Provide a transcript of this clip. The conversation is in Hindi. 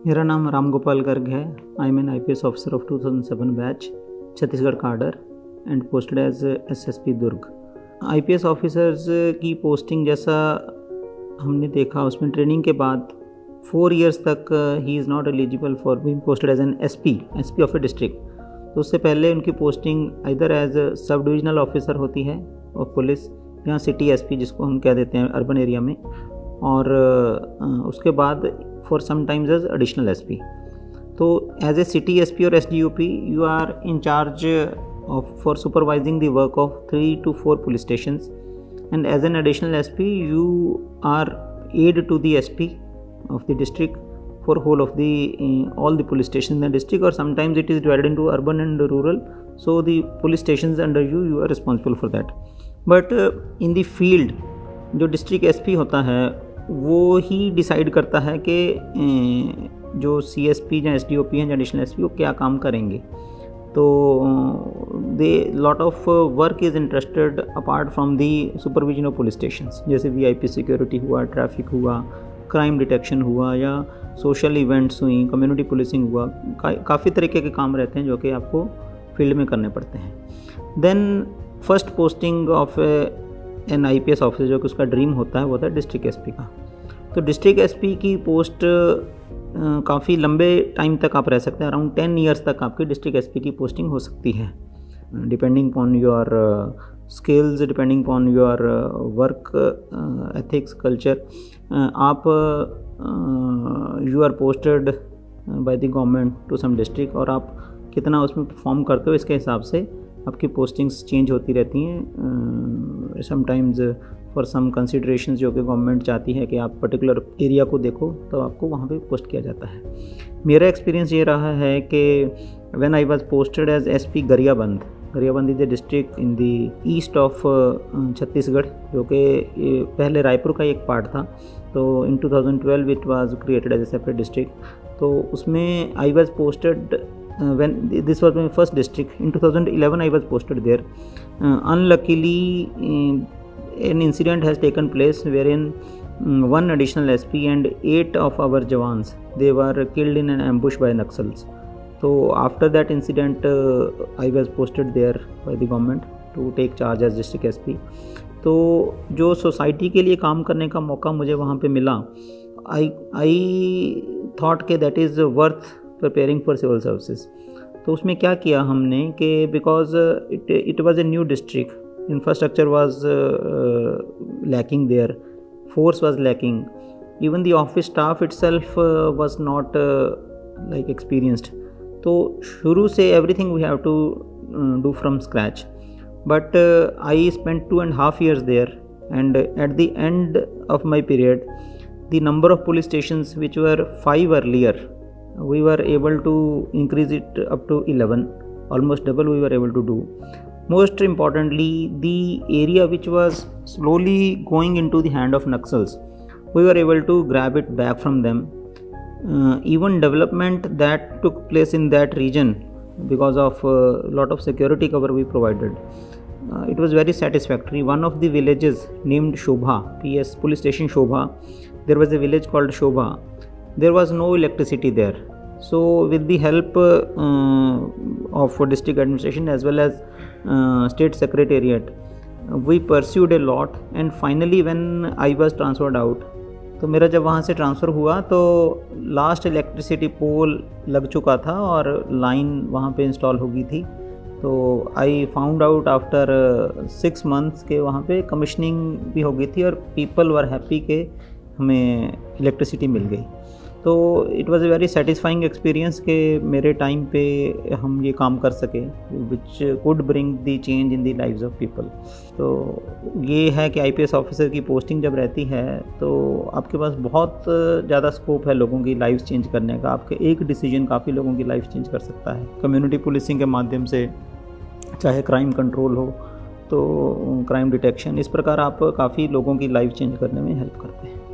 मेरा नाम राम गोपाल गर्ग है। I am an IPS officer of 2007 batch, Chhattisgarh cadre and posted as SSP Durg. IPS officers की पोस्टिंग जैसा हमने देखा, उसमें ट्रेनिंग के बाद 4 years तक ही is not eligible for being posted as an SP of a district. तो उससे पहले उनकी पोस्टिंग इधर एज सब डिविजनल ऑफिसर होती है ऑफ पुलिस या सिटी SP जिसको हम कह देते हैं अर्बन एरिया में, और उसके बाद for sometimes as additional SP। तो एज ए सिटी SP और SDOP you are in charge of for supervising the work of 3 to 4 police stations, and as an additional SP you are aid to the SP of the district for whole of the all the police stations in the district, or sometimes it is divided into urban and rural, so the police stations under you are responsible for that. But in the field जो डिस्ट्रिक्ट SP होता है वो ही डिसाइड करता है कि जो CSP या SDOP हैं या एडिशनल SP वो क्या काम करेंगे। तो they lot of work is interested apart from the supervision of police stations, जैसे VIP सिक्योरिटी हुआ, ट्रैफिक हुआ, क्राइम डिटेक्शन हुआ, या सोशल इवेंट्स हुई, कम्युनिटी पुलिसिंग हुआ। काफ़ी तरीके के काम रहते हैं जो कि आपको फील्ड में करने पड़ते हैं। Then first posting of an IPS officer जो कि उसका ड्रीम होता है वो होता है डिस्ट्रिक्ट SP का। तो डिस्ट्रिक्ट SP की पोस्ट काफ़ी लंबे टाइम तक आप रह सकते हैं, अराउंड 10 years तक आपकी डिस्ट्रिक्ट SP की पोस्टिंग हो सकती है, depending on your skills, depending on your work ethics culture. आप you are posted by the government to some district, और आप कितना उसमें परफॉर्म करते हो इसके हिसाब से आपकी पोस्टिंग्स चेंज होती रहती हैं। समटाइम्स फॉर सम कंसिडरेशंस जो कि गवर्नमेंट चाहती है कि आप पर्टिकुलर एरिया को देखो तो आपको वहाँ पे पोस्ट किया जाता है। मेरा एक्सपीरियंस ये रहा है कि when I was posted as SP Gariaband is a district in the east of Chhattisgarh, जो कि पहले रायपुर का एक पार्ट था। तो in 2012 it was created as a separate district. तो उसमें I was posted when this was my first district in 2011 I was posted there. Unluckily an incident has taken place wherein one additional SP and 8 of our jawans they were killed in an ambush by Naxals. So after that incident I was posted there by the government to take charge as district SP. तो जो सोसाइटी के लिए काम करने का मौका मुझे वहाँ पे मिला, I thought कि that is worth preparing for civil services। तो उसमें क्या किया हमने कि because it was a new district, infrastructure was lacking there, force was lacking, even the office staff itself was not like experienced. तो शुरू से everything we have to do from scratch. But I spent 2.5 years there, and at the end of my period the number of police stations which were 5 earlier we were able to increase it up to 11, almost double we were able to do. Most importantly, the area which was slowly going into the hand of Naxals, we were able to grab it back from them. Even development that took place in that region because of a lot of security cover we provided, it was very satisfactory. One of the villages named Shobha, PS police station Shobha, there was a village called Shobha. There was no electricity there, so with the help of district administration as well as state secretariat we pursued a lot, and finally when I was transferred out, तो मेरा जब वहाँ से ट्रांसफ़र हुआ तो लास्ट इलेक्ट्रिसिटी पोल लग चुका था और लाइन वहाँ पे इंस्टॉल हो गई थी। तो I found out after 6 months के वहाँ पे कमिश्निंग भी हो गई थी और पीपल वर हैप्पी के हमें इलेक्ट्रिसिटी मिल गई। तो it was a very satisfying experience कि मेरे टाइम पे हम ये काम कर सके which could bring the change in the lives of people. तो ये है कि IPS ऑफिसर की पोस्टिंग जब रहती है तो आपके पास बहुत ज़्यादा स्कोप है लोगों की लाइफ चेंज करने का। आपके एक डिसीजन काफ़ी लोगों की लाइफ चेंज कर सकता है। कम्युनिटी पुलिसिंग के माध्यम से, चाहे क्राइम कंट्रोल हो तो क्राइम डिटेक्शन, इस प्रकार आप काफ़ी लोगों की लाइफ चेंज करने में हेल्प करते हैं।